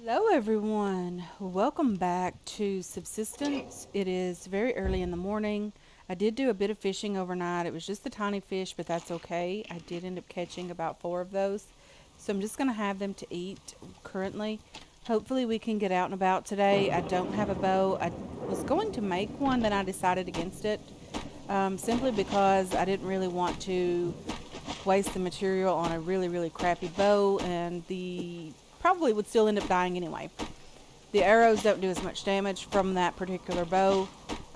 Hello, everyone. Welcome back to Subsistence. It is very early in the morning. I did do a bit of fishing overnight. It was just a tiny fish, but that's okay. I did end up catching about four of those. So I'm just going to have them to eat currently. Hopefully, we can get out and about today. I don't have a bow. I was going to make one, then I decided against it simply because I didn't really want to waste the material on a really crappy bow, and the probably would still end up dying anyway. The arrows don't do as much damage from that particular bow.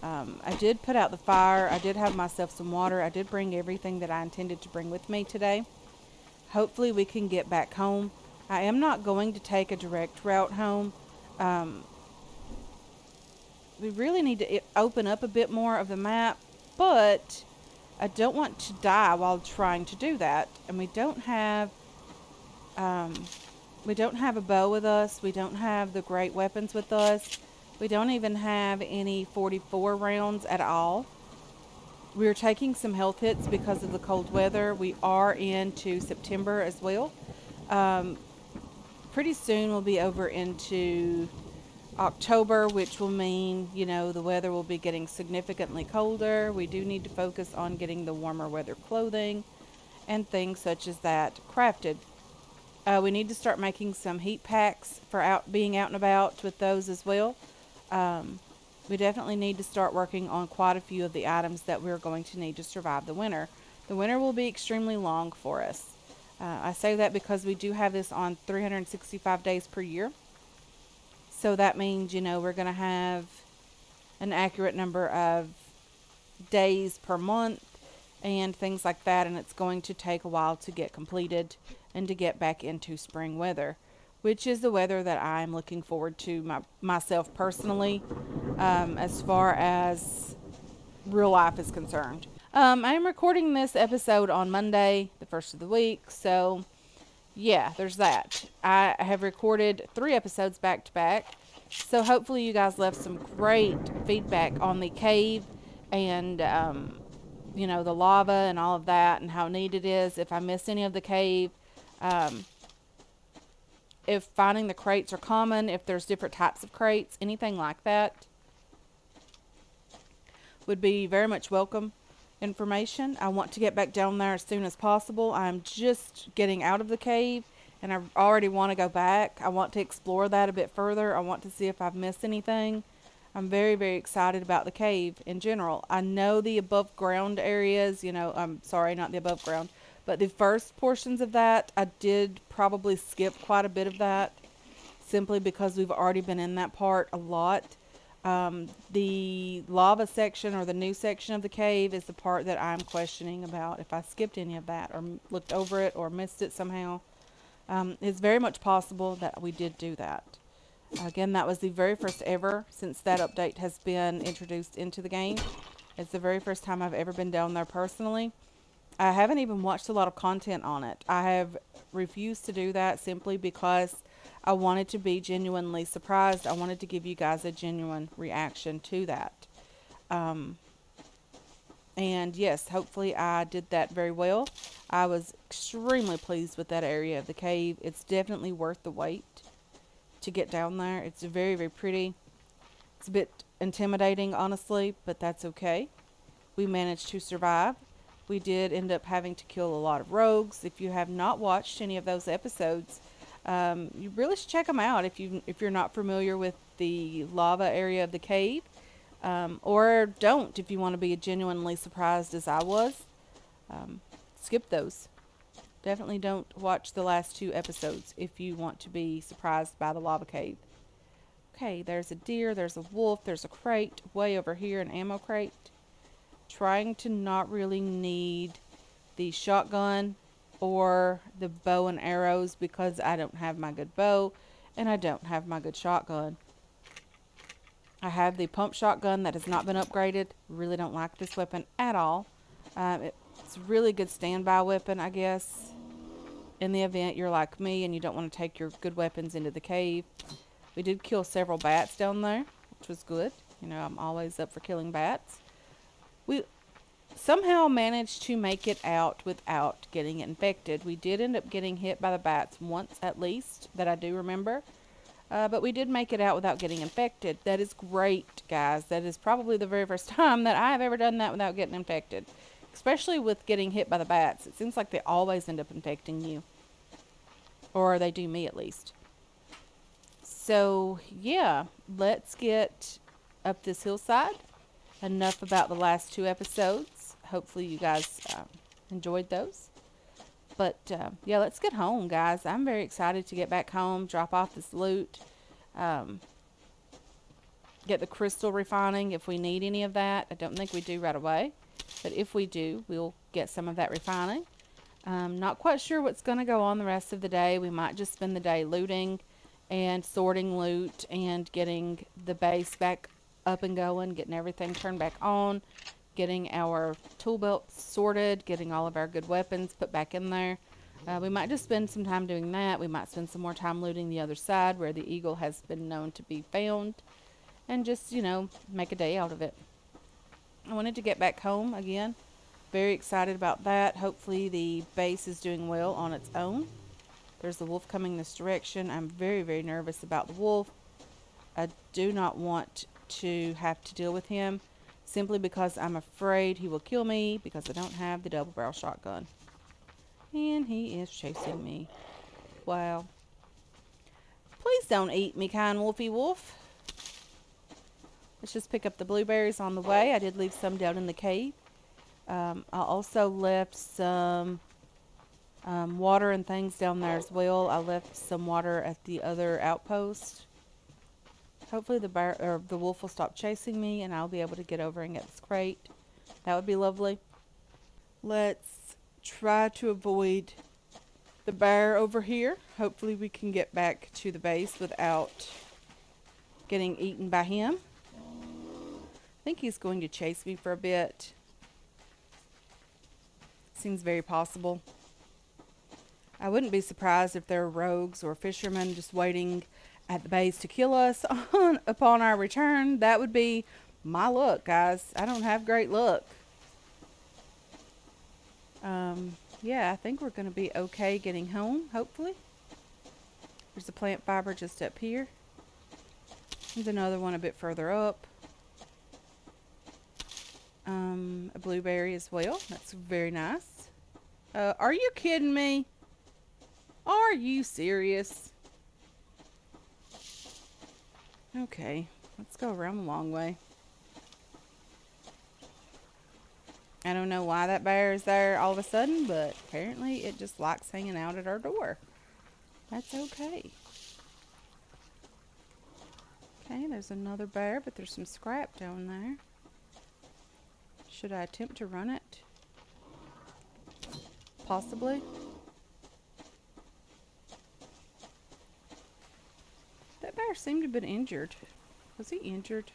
I did put out the fire. I did have myself some water. I did bring everything that I intended to bring with me today. Hopefully we can get back home. I am not going to take a direct route home. Um, we really need to open up a bit more of the map, but I don't want to die while trying to do that. And um, we don't have a bow with us. We don't have the great weapons with us. We don't even have any 44 rounds at all. We're taking some health hits because of the cold weather. We are into September as well. Um, Pretty soon we'll be over into October, which will mean, the weather will be getting significantly colder. We do need to focus on getting the warmer weather clothing and things such as that crafted. We need to start making some heat packs for being out and about with those as well. Um, we definitely need to start working on quite a few of the items that we're going to need to survive the winter. The winter will be extremely long for us. I say that because we do have this on 365 days per year. So that means, we're going to have an accurate number of days per month and things like that, and it's going to take a while to get completed and to get back into spring weather, which is the weather that I'm looking forward to myself personally, as far as real life is concerned. I am recording this episode on Monday, the first of the week, so yeah, there's that. I have recorded 3 episodes back to back, so hopefully you guys left some great feedback on the cave and the lava and all of that and how neat it is. If I missed any of the cave, um, if finding the crates are common, if there's different types of crates, anything like that would be very much welcome information. I want to get back down there as soon as possible. I'm just getting out of the cave and I already want to go back. I want to explore that a bit further. I want to see if I've missed anything. I'm very excited about the cave in general. I know the above ground areas, I'm sorry, not the above ground, but the first portions of that, I did probably skip quite a bit of that simply because we've already been in that part a lot. The lava section or the new section of the cave is the part that I'm questioning about if I skipped any of that or looked over it or missed it somehow. It's very much possible that we did do that. Again, that was the very first ever since that update has been introduced into the game. It's the very first time I've ever been down there personally. I haven't even watched a lot of content on it. I have refused to do that simply because I wanted to be genuinely surprised. I wanted to give you guys a genuine reaction to that. Um, and yes, hopefully I did that very well. I was extremely pleased with that area of the cave. It's definitely worth the wait to get down there. It's very pretty. It's a bit intimidating, honestly, but that's okay. We managed to survive. We did end up having to kill a lot of rogues. If you have not watched any of those episodes, you really should check them out if you're not familiar with the lava area of the cave, or don't if you want to be genuinely surprised as I was. Skip those. Definitely don't watch the last 2 episodes if you want to be surprised by the lava cave. Okay, there's a deer, there's a wolf, there's a crate way over here, an ammo crate. Trying to not really need the shotgun or the bow and arrows because I don't have my good bow and I don't have my good shotgun. I have the pump shotgun that has not been upgraded. Really don't like this weapon at all. It's a really good standby weapon, I guess, in the event you're like me and you don't want to take your good weapons into the cave. We did kill several bats down there, which was good. I'm always up for killing bats. We somehow managed to make it out without getting infected. We did end up getting hit by the bats once at least, that I do remember. But we did make it out without getting infected. That is great, guys. That is probably the very first time that I have ever done that without getting infected. Especially with getting hit by the bats. It seems like they always end up infecting you. Or they do me, at least. So, yeah. Let's get up this hillside. Enough about the last 2 episodes. Hopefully you guys enjoyed those. But, yeah, let's get home, guys. I'm very excited to get back home, drop off this loot, get the crystal refining if we need any of that. I don't think we do right away. But if we do, we'll get some of that refining. Not quite sure what's going to go on the rest of the day. We might just spend the day looting and sorting loot and getting the base back up and going, getting everything turned back on, getting our tool belts sorted, getting all of our good weapons put back in there. We might just spend some time doing that. We might spend some more time looting the other side where the eagle has been known to be found, and just, you know, make a day out of it. I wanted to get back home again. Very excited about that. Hopefully the base is doing well on its own. There's the wolf coming this direction. I'm very, very nervous about the wolf. I do not want to have to deal with him, simply because I'm afraid he will kill me because I don't have the double barrel shotgun. And he is chasing me. Wow. Please don't eat me, kind wolfy wolf. Let's just pick up the blueberries on the way. I did leave some down in the cave. I also left some water and things down there as well. I left some water at the other outpost. Hopefully the wolf will stop chasing me and I'll be able to get over and get this crate. That would be lovely. Let's try to avoid the bear over here. Hopefully we can get back to the base without getting eaten by him. I think he's going to chase me for a bit. Seems very possible. I wouldn't be surprised if there are rogues or fishermen just waiting at the base to kill us upon our return. That would be my luck, guys. I don't have great luck. Yeah, I think we're going to be okay getting home, hopefully. There's a plant fiber just up here. There's another one a bit further up. A blueberry as well. That's very nice. Are you kidding me? Are you serious? Okay, let's go around the long way. I don't know why that bear is there all of a sudden, but apparently it just likes hanging out at our door. That's okay. Okay, there's another bear, but there's some scrap down there. Should I attempt to run it? Possibly. That bear seemed to have been injured. Was he injured?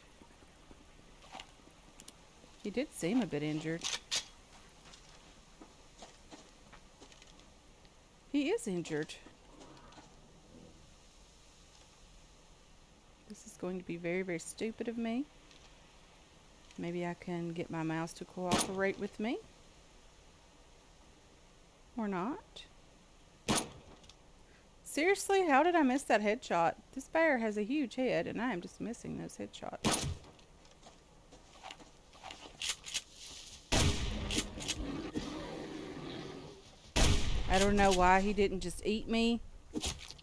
He did seem a bit injured. He is injured. This is going to be very, very stupid of me. Maybe I can get my mouse to cooperate with me. Or not. Seriously, how did I miss that headshot? This bear has a huge head, and I am just missing those headshots. I don't know why he didn't just eat me.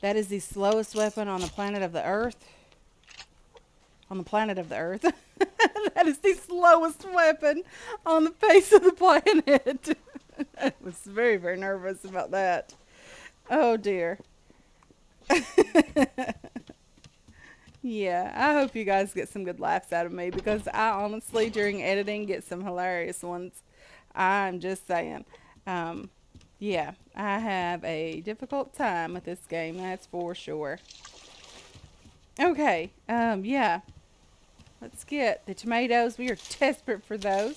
That is the slowest weapon on the planet of the Earth. On the planet of the Earth. That is the slowest weapon on the face of the planet. I was very, very nervous about that. Oh, dear. Yeah, I hope you guys get some good laughs out of me, because I honestly, during editing, get some hilarious ones. I'm just saying. Yeah, I have a difficult time with this game, that's for sure. Okay, yeah. Let's get the tomatoes. We are desperate for those.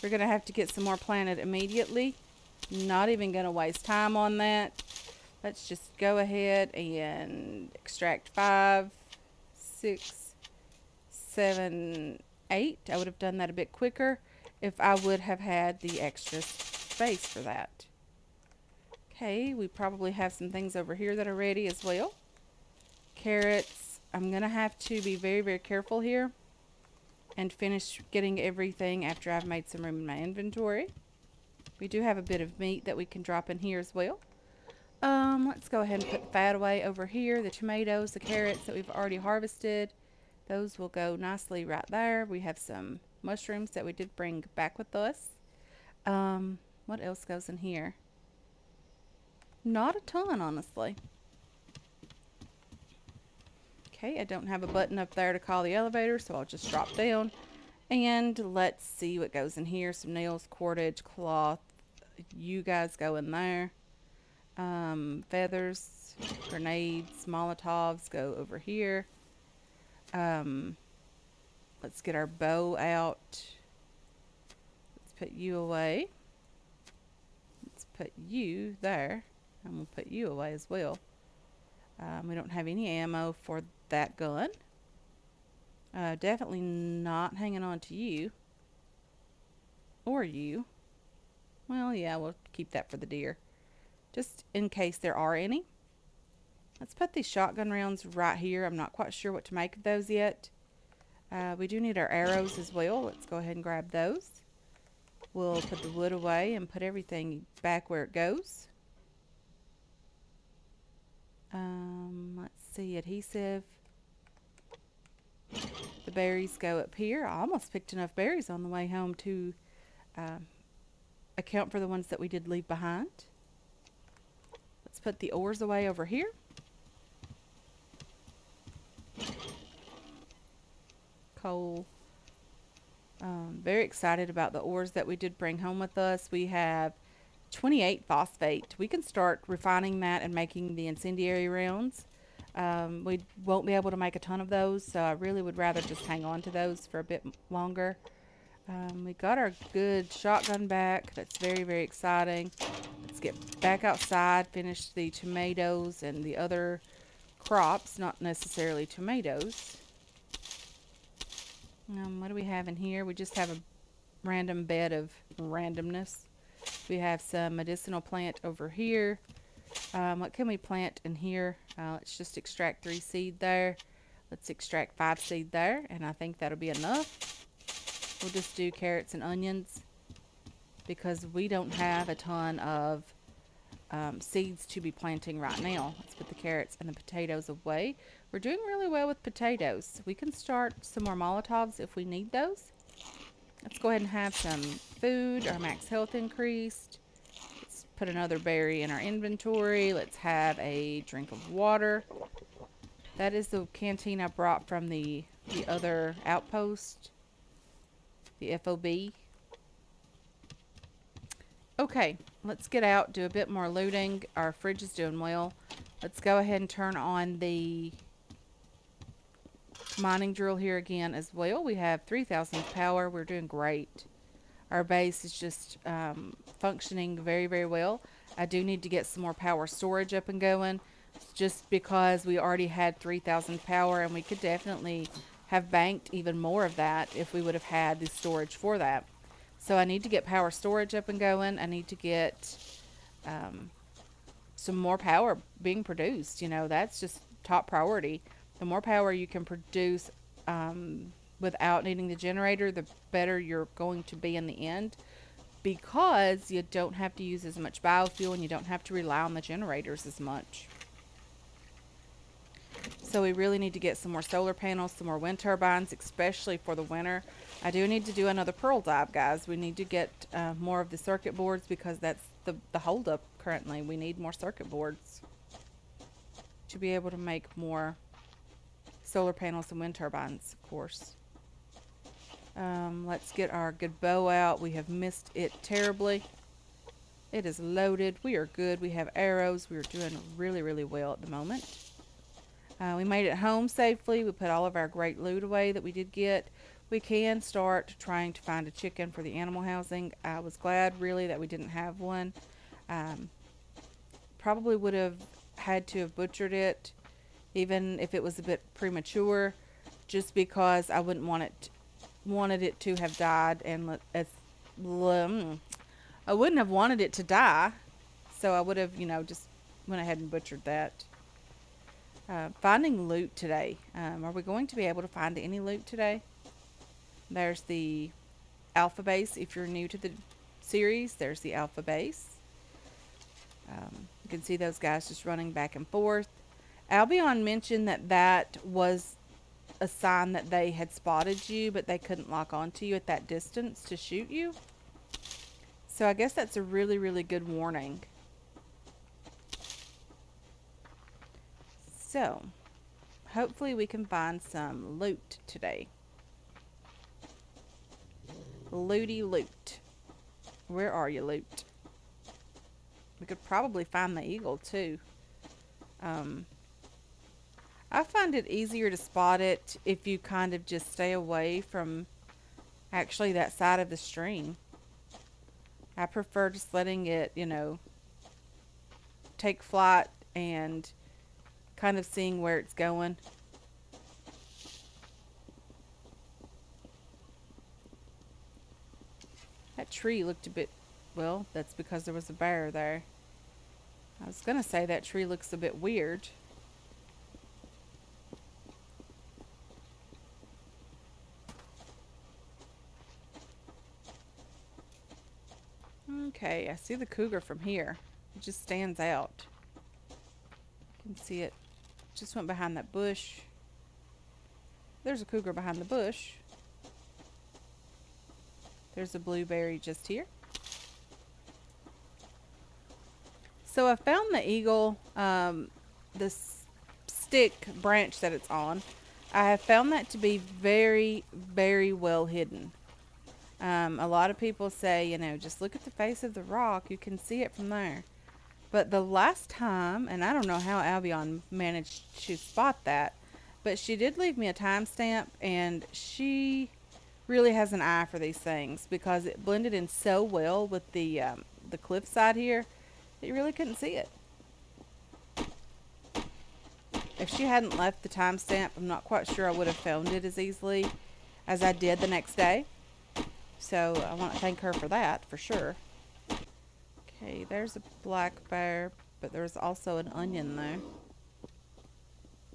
We're going to have to get some more planted immediately. Not even going to waste time on that. Let's just go ahead and extract 5, 6, 7, 8. I would have done that a bit quicker if I would have had the extra space for that. Okay, we probably have some things over here that are ready as well. carrots. I'm going to have to be very, very careful here and finish getting everything after I've made some room in my inventory. We do have a bit of meat that we can drop in here as well. Let's go ahead and put the fat away over here. The tomatoes, the carrots that we've already harvested, those will go nicely right there. We have some mushrooms that we did bring back with us. What else goes in here? Not a ton, honestly. Okay, I don't have a button up there to call the elevator, so I'll just drop down. And let's see what goes in here. Some nails, cordage, cloth. You guys go in there. Feathers, grenades, Molotovs go over here. Let's get our bow out. Let's put you away. Let's put you there. And we'll put you away as well. We don't have any ammo for that gun. Definitely not hanging on to you. Or you. Well, yeah, we'll keep that for the deer. Just in case there are any. Let's put these shotgun rounds right here. I'm not quite sure what to make of those yet. We do need our arrows as well. Let's go ahead and grab those. We'll put the wood away and put everything back where it goes. Let's see, adhesive. The berries go up here. I almost picked enough berries on the way home to account for the ones that we did leave behind. Let's put the ores away over here. Coal. Very excited about the ores that we did bring home with us. We have 28 phosphate. We can start refining that and making the incendiary rounds. We won't be able to make a ton of those, so I really would rather just hang on to those for a bit longer. We got our good shotgun back. That's very, very exciting. Let's get back outside, finish the tomatoes and the other crops, not necessarily tomatoes. What do we have in here? We just have a random bed of randomness. We have some medicinal plant over here. What can we plant in here? Let's just extract 3 seed there. Let's extract 5 seed there, and I think that'll be enough. We'll just do carrots and onions because we don't have a ton of seeds to be planting right now. Let's put the carrots and the potatoes away. We're doing really well with potatoes. We can start some more Molotovs if we need those. Let's go ahead and have some food. Our max health increased. Let's put another berry in our inventory. Let's have a drink of water. That is the canteen I brought from the other outpost, the FOB. Okay, let's get out, do a bit more looting. Our fridge is doing well. Let's go ahead and turn on the mining drill here again as well. We have 3,000 power. We're doing great. Our base is just functioning very, very well. I do need to get some more power storage up and going just because we already had 3,000 power, and we could definitely have banked even more of that if we would have had the storage for that. So I need to get power storage up and going. I need to get some more power being produced. You know, that's just top priority. The more power you can produce without needing the generator, the better you're going to be in the end, because you don't have to use as much biofuel and you don't have to rely on the generators as much. So we really need to get some more solar panels, some more wind turbines, especially for the winter. I do need to do another pearl dive, guys. We need to get more of the circuit boards because that's the holdup currently. We need more circuit boards to be able to make more solar panels and wind turbines, of course. Let's get our good bow out. We have missed it terribly. It is loaded. We are good. We have arrows. We are doing really, really well at the moment. We made it home safely. We put all of our great loot away that we did get. We can start trying to find a chicken for the animal housing. I was glad, really, that we didn't have one. Probably would have had to have butchered it, even if it was a bit premature, just because I wouldn't wanted it to have died, and I wouldn't have wanted it to die, so I would have, just went ahead and butchered that. Finding loot today. Are we going to be able to find any loot today? There's the alpha base. If you're new to the series, there's the alpha base. You can see those guys just running back and forth. Albion mentioned that that was a sign that they had spotted you, but they couldn't lock onto you at that distance to shoot you. So I guess that's a really, really good warning. So, hopefully we can find some loot today. Looty loot. Where are you, loot? We could probably find the eagle too. I find it easier to spot it if you kind of just stay away from actually that side of the stream. I prefer just letting it, take flight and kind of seeing where it's going. That tree looked a bit, well, that's because there was a bear there. I was going to say that tree looks a bit weird. Okay, I see the cougar from here. It just stands out. You can see it just went behind that bush. There's a cougar behind the bush. There's a blueberry just here. So I found the eagle, the stick branch that it's on. I have found that to be very, very well hidden. A lot of people say, just look at the face of the rock. You can see it from there. But the last time, and I don't know how Albion managed to spot that, but she did leave me a timestamp, and she really has an eye for these things because it blended in so well with the cliffside here that you really couldn't see it. If she hadn't left the timestamp, I'm not quite sure I would have found it as easily as I did the next day. So I want to thank her for that, for sure. Okay, there's a black bear, but there's also an onion there.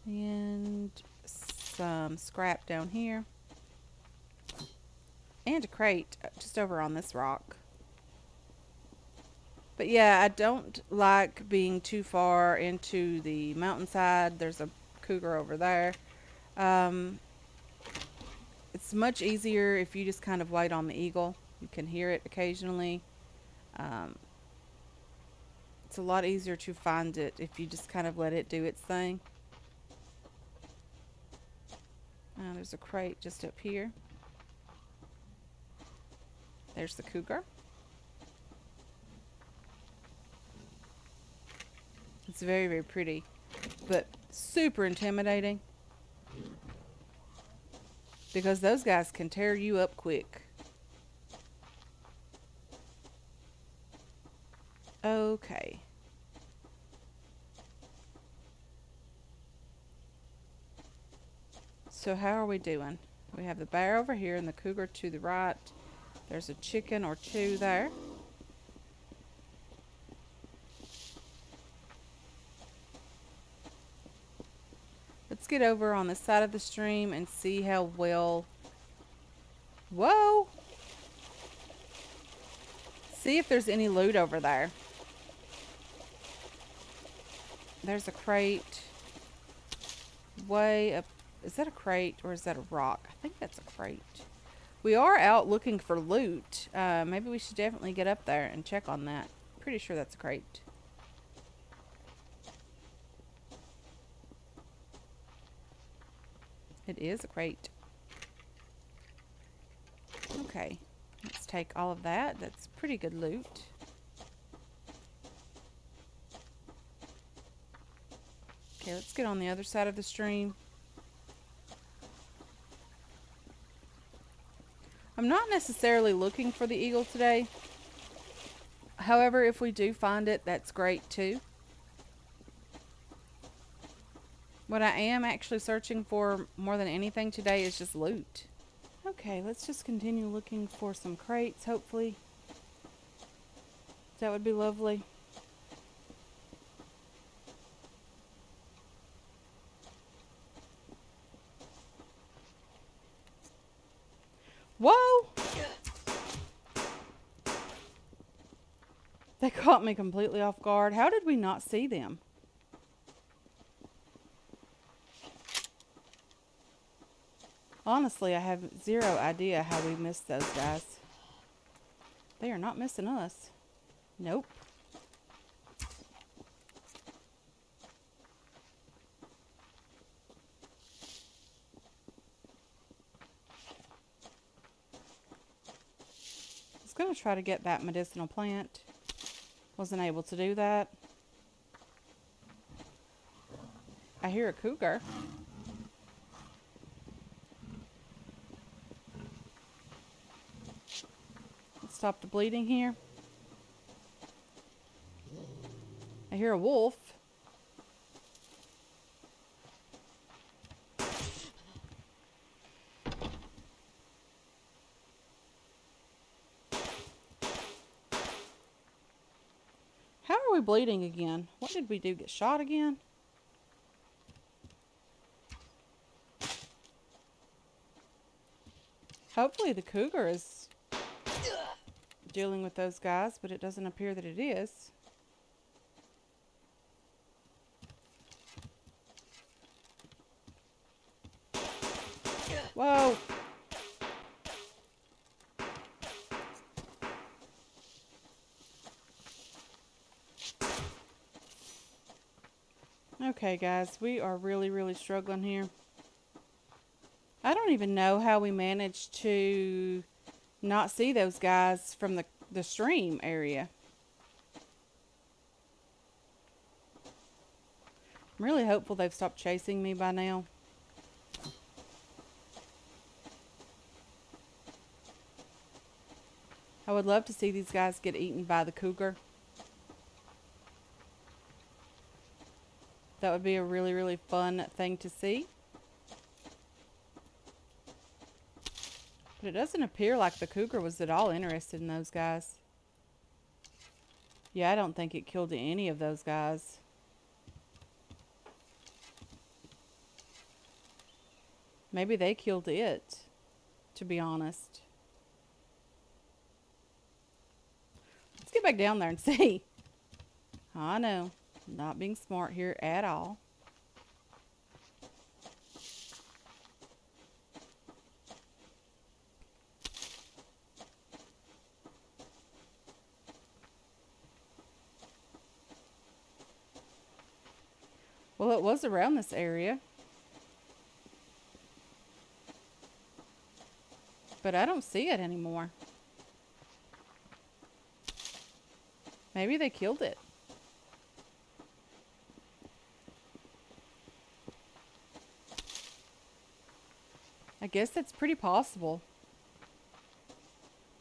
And some scrap down here. And a crate just over on this rock. But yeah, I don't like being too far into the mountainside. There's a cougar over there. It's much easier if you just kind of wait on the eagle. You can hear it occasionally. It's a lot easier to find it if you just kind of let it do its thing. There's a crate just up here. There's the cougar. It's very, very pretty, but super intimidating because those guys can tear you up quick. Okay. So how are we doing? We have the bear over here and the cougar to the right. There's a chicken or two there. Let's get over on this side of the stream and see how well... Whoa! See if there's any loot over there. There's a crate way up. Is that a crate or is that a rock? I think that's a crate. We are out looking for loot. Maybe we should definitely get up there and check on that. Pretty sure that's a crate. It is a crate. Okay, let's take all of that. That's pretty good loot. Okay, let's get on the other side of the stream. I'm not necessarily looking for the eagle today. However, if we do find it, that's great too. What I am actually searching for more than anything today is just loot. Okay, let's just continue looking for some crates, hopefully. That would be lovely. Whoa! They caught me completely off guard. How did we not see them? Honestly, I have zero idea how we missed those guys. They are not missing us. Nope. I was going to try to get that medicinal plant. Wasn't able to do that. I hear a cougar. Let's stop the bleeding here. I hear a wolf. How are we bleeding again? What did we do? Get shot again? Hopefully the cougar is dealing with those guys, but it doesn't appear that it is. Whoa! Okay, guys, we are really struggling here. I don't even know how we managed to not see those guys from the stream area. I'm really hopeful they've stopped chasing me by now. I would love to see these guys get eaten by the cougar. That would be a really fun thing to see. But it doesn't appear like the cougar was at all interested in those guys. Yeah, I don't think it killed any of those guys. Maybe they killed it, to be honest. Let's get back down there and see. I know, not being smart here at all. Well, it was around this area. But I don't see it anymore. Maybe they killed it. I guess that's pretty possible.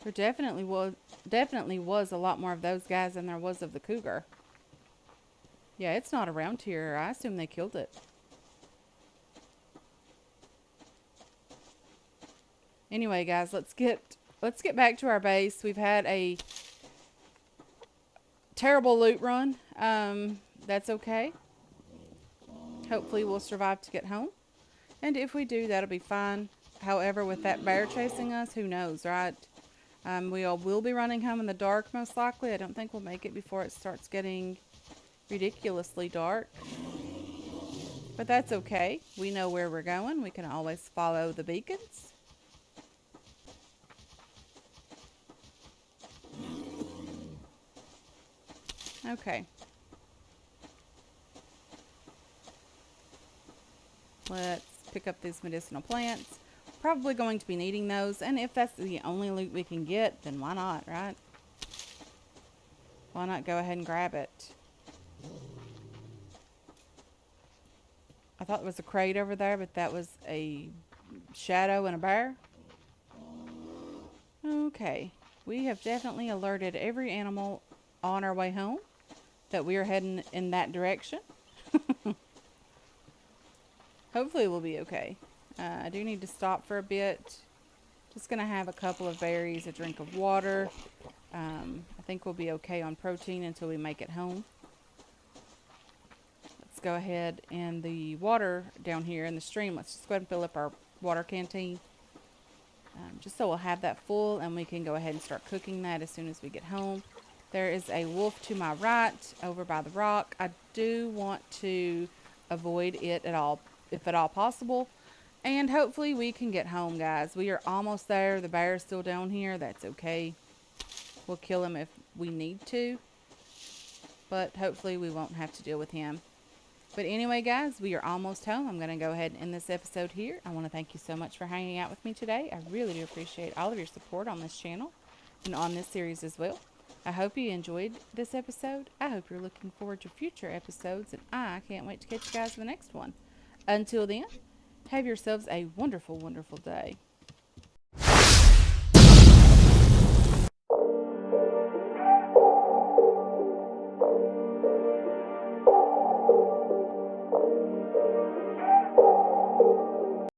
There definitely was a lot more of those guys than there was of the cougar. Yeah, it's not around here. I assume they killed it. Anyway, guys, let's get back to our base. We've had a terrible loot run. That's okay. Hopefully we'll survive to get home. And if we do, that'll be fine. However, with that bear chasing us, who knows, right? We all will be running home in the dark, most likely. I don't think we'll make it before it starts getting ridiculously dark. But that's okay. We know where we're going. We can always follow the beacons. Okay. Let's pick up these medicinal plants. Probably going to be needing those, and if that's the only loot we can get, then why not, right? Why not go ahead and grab it? I thought there was a crate over there, but that was a shadow and a bear. Okay. We have definitely alerted every animal on our way home that we are heading in that direction. Hopefully we'll be okay. I do need to stop for a bit. Just going to have a couple of berries, a drink of water. I think we'll be okay on protein until we make it home. Let's go ahead and the water down here in the stream. Let's just go ahead and fill up our water canteen. just so we'll have that full and we can go ahead and start cooking that as soon as we get home. There is a wolf to my right over by the rock. I do want to avoid it at all, if at all possible. And hopefully we can get home, guys. We are almost there. The bear's still down here. That's okay. We'll kill him if we need to, but hopefully we won't have to deal with him. But anyway, guys, we are almost home. I'm going to go ahead and end this episode here. I want to thank you so much for hanging out with me today. I really do appreciate all of your support on this channel and on this series as well. I hope you enjoyed this episode. I hope you're looking forward to future episodes, and I can't wait to catch you guys in the next one. Until then, have yourselves a wonderful, wonderful day.